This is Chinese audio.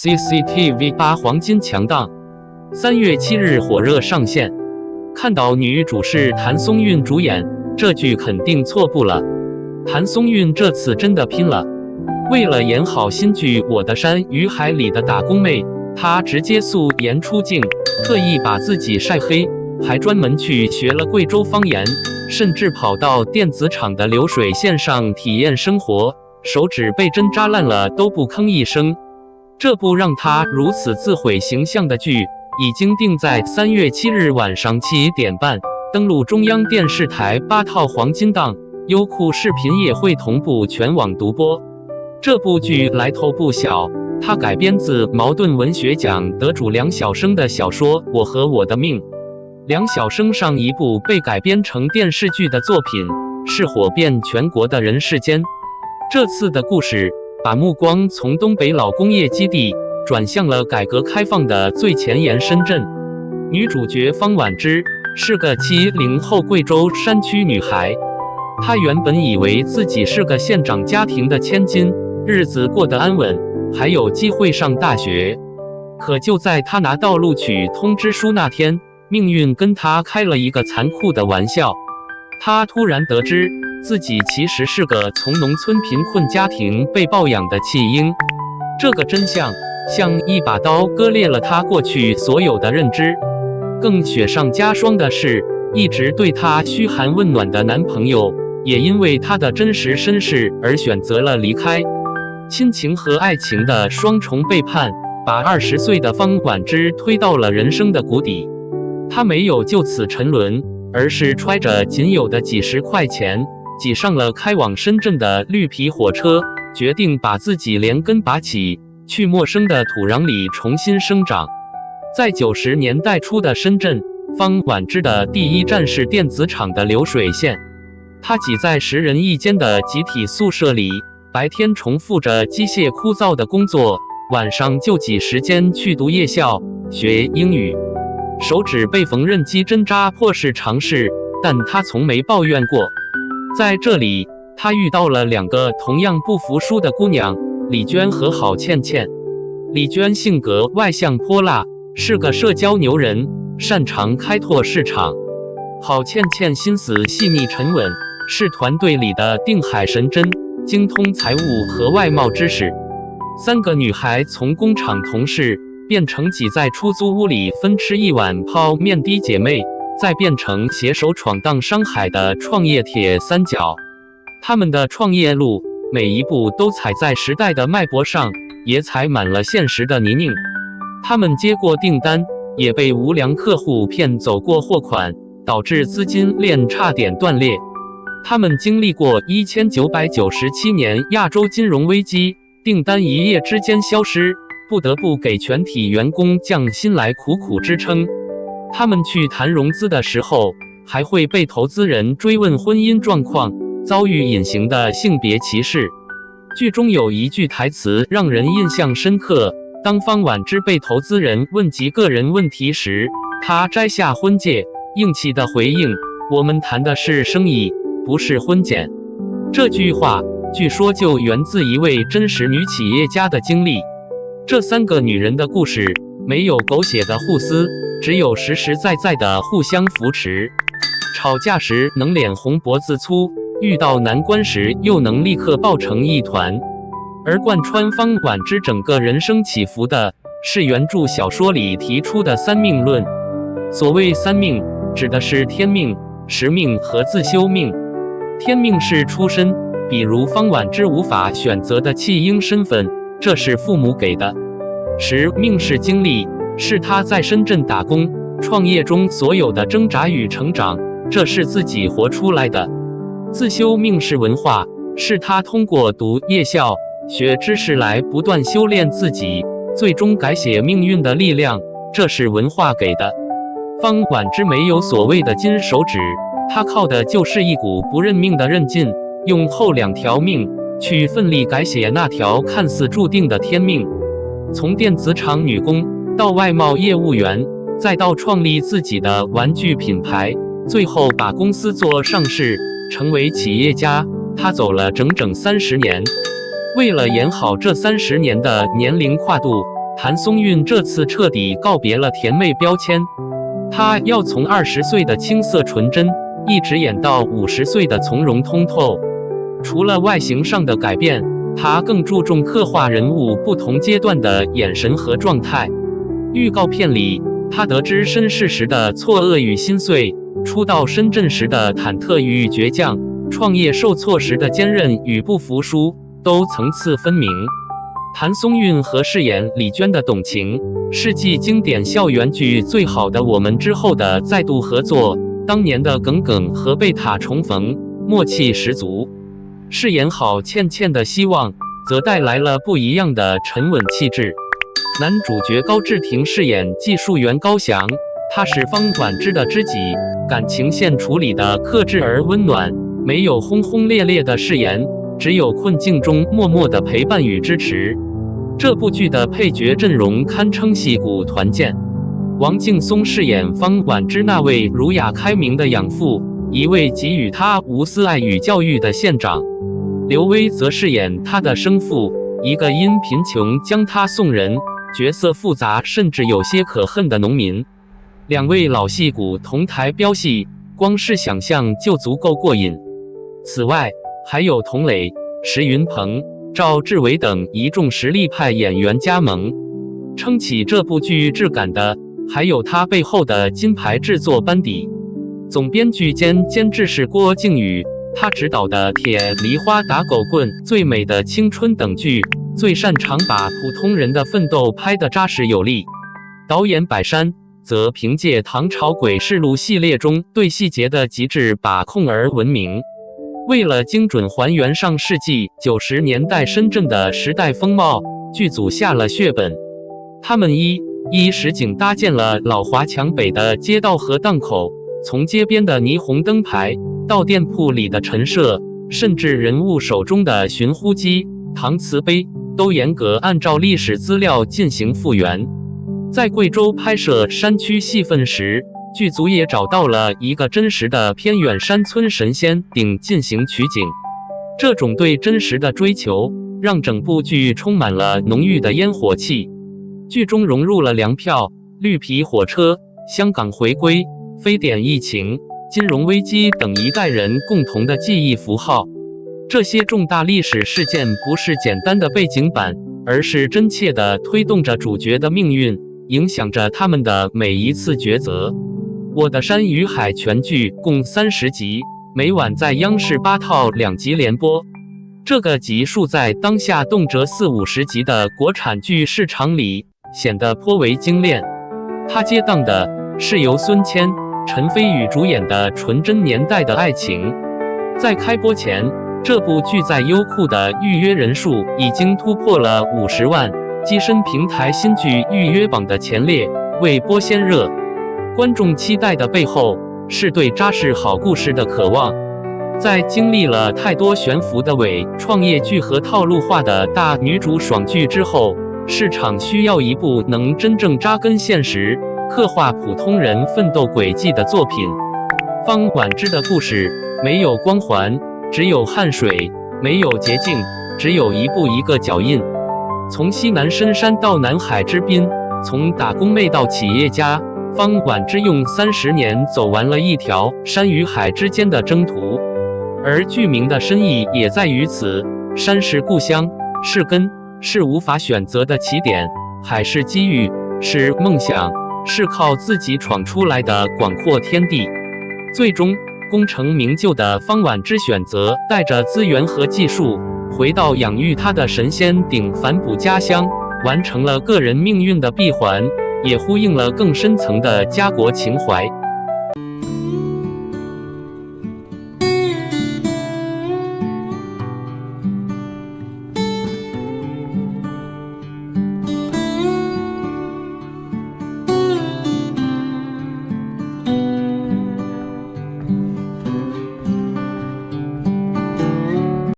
CCTV8黃金強檔，3月7日火熱上線。看到女主是譚松韻主演，這劇肯定錯不了。譚松韻這次真的拼了，為了演好新劇《我的山與海》裡的打工妹，她直接素顏出鏡，特意把自己曬黑，還專門去學了貴州方言，甚至跑到電子廠的流水線上體驗生活，手指被針扎爛了都不吭一聲。這部讓她如此自毀形象的劇，已經定在3月7日晚上7點半登陸中央電視台8套黃金檔，優酷視頻也會同步全網獨播。這部劇來頭不小，它改編自茅盾文學獎得主梁曉聲的小說《我和我的命》。梁曉聲上一部被改編成電視劇的作品是火遍全國的《人世間》。這次的故事把目光從東北老工業基地轉向了改革開放的最前沿深圳。女主角方婉芝是個70後貴州山區女孩，她原本以為自己是個縣長家庭的千金，日子過得安穩，還有機會上大學。可就在她拿到錄取通知書那天，命運跟她開了一個殘酷的玩笑。她突然得知自己其實是個從農村貧困家庭被抱養的棄嬰，這個真相像一把刀割裂了她過去所有的認知。更雪上加霜的是，一直對她噓寒問暖的男朋友，也因為她的真實身世而選擇了離開。親情和愛情的雙重背叛，把20歲的方婉芝推到了人生的谷底。她沒有就此沉淪，而是揣着僅有的幾十塊錢，擠上了開往深圳的綠皮火車，決定把自己連根拔起，去陌生的土壤裡重新生長。在90年代初的深圳，方婉芝的第一站是電子廠的流水線。她擠在10人一間的集體宿舍裡，白天重複着機械枯燥的工作，晚上就擠時間去讀夜校，學英語。手指被縫紉機針扎破是常事，但她從沒抱怨過。在這裡，她遇到了2個同樣不服輸的姑娘，李娟和郝倩倩。李娟性格外向潑辣，是個社交牛人，擅長開拓市場。郝倩倩心思細膩沉穩，是團隊裡的定海神針，精通財務和外貿知識。3個女孩從工廠同事變成擠在出租屋裡分吃一碗泡麵的姐妹，再變成攜手闖蕩商海的創業鐵三角。她們的創業路每一步都踩在時代的脈搏上，也踩滿了現實的泥濘。她們接過訂單，也被無良客戶騙走過貨款，導致資金鏈差點斷裂。她們經歷過1997年亞洲金融危機，訂單一夜之間消失，不得不給全體員工降薪來苦苦支撐。他們去談融資的時候，還會被投資人追問婚姻狀況，遭遇隱形的性別歧視。劇中有一句台詞讓人印象深刻，當方婉芝被投資人問及個人問題時，她摘下婚戒，硬氣地回應：“我們談的是生意，不是婚檢。”這句話據說就源自一位真實女企業家的經歷。這3個女人的故事沒有狗血的互撕，只有實實在在的互相扶持。吵架時能臉紅脖子粗，遇到難關時又能立刻抱成一團。而貫穿方婉芝整個人生起伏的是原著小說裡提出的3命論。所謂3命，指的是天命、時命和自修命。天命是出身，比如方婉芝無法選擇的棄嬰身份，這是父母給的。時命是經歷，是她在深圳打工創業中所有的掙扎與成長，這是自己活出來的。自修命是文化，是她通過讀夜校學知識來不斷修煉自己，最終改寫命運的力量，這是文化給的。方婉芝沒有所謂的金手指，她靠的就是一股不認命的韌勁，用後2條命去奮力改寫那條看似注定的天命。從電子廠女工到外貿業務員，再到創立自己的玩具品牌，最後把公司做上市，成為企業家，她走了整整30年。为了演好這30年的年齡跨度，譚松韻這次徹底告別了甜妹標籤，她要從20歲的青澀純真，一直演到50歲的從容通透。除了外形上的改變，她更注重刻畫人物不同階段的眼神和狀態。預告片裡，她得知身世時的錯愕與心碎，初到深圳時的忐忑與倔強，創業受挫時的堅韌與不服輸，都層次分明。譚松韻和飾演李娟的董卿，世紀經典校園劇《最好的我們》之後的再度合作，當年的耿耿和貝塔重逢，默契十足。飾演好倩倩的希望，則帶來了不一樣的沉穩氣質。男主角高志廷飾演技術員高翔，他是方婉之的知己，感情線處理的克制而溫暖，沒有轟轟烈烈的誓言，只有困境中默默的陪伴與支持。這部劇的配角陣容堪稱戲骨團建。王勁松飾演方婉之那位儒雅開明的養父，一位給予他無私愛與教育的縣長。劉威則飾演他的生父，一個因貧窮將他送人，角色複雜甚至有些可恨的農民。兩位老戲骨同台飆戲，光是想象就足夠過癮。此外，還有佟磊、石雲鵬、趙志偉等一眾實力派演員加盟。撐起這部劇質感的，還有他背後的金牌制作班底。總編劇兼監製是郭靖宇，他執導的《鐵梨花打狗棍》《最美的青春》等劇，最擅長把普通人的奮鬥拍得扎實有力。導演百山則憑借《唐朝詭事錄》系列中對細節的極致把控而聞名。為了精準還原上世紀90年代深圳的時代風貌，劇組下了血本。他們一實景搭建了老華強北的街道和檔口，從街邊的霓虹燈牌到店鋪裡的陳設，甚至人物手中的尋呼機、搪瓷杯，都嚴格按照歷史資料進行復原。在貴州拍攝山區戲份時，劇組也找到了一個真實的偏遠山村神仙頂進行取景。這種對真實的追求，讓整部劇充滿了濃郁的煙火氣。劇中融入了糧票、綠皮火車、香港回歸、非典疫情、金融危機等一代人共同的記憶符號。這些重大歷史事件不是簡單的背景板，而是真切地推動着主角的命運，影響着他們的每一次抉擇。我的山與海全劇共30集，每晚在央視8套2集連播。這個集數在當下動輒40-50集的國產劇市場裡顯得頗為精煉。它接檔的是由孫謙、陳飛宇主演的純真年代的愛情。在開播前，這部劇在優酷的預約人數已經突破了50萬，躋身平台新劇預約榜的前列，未播先熱。觀眾期待的背後，是對扎實好故事的渴望。在經歷了太多懸浮的偽創業劇和套路化的大女主爽劇之後，市場需要一部能真正扎根現實，刻畫普通人奮鬥軌跡的作品。方婉之的故事沒有光環，只有汗水；沒有捷徑，只有一步一個腳印。從西南深山到南海之濱，從打工妹到企業家，方婉之用30年走完了一條山與海之間的征途。而劇名的深意也在於此：山是故鄉，是根，是無法選擇的起點；海是機遇，是夢想，是靠自己闖出來的廣闊天地。最終，功成名就的方婉之選擇帶着資源和技術，回到養育他的神仙頂反哺家鄉，完成了個人命運的閉環，也呼應了更深層的家國情懷。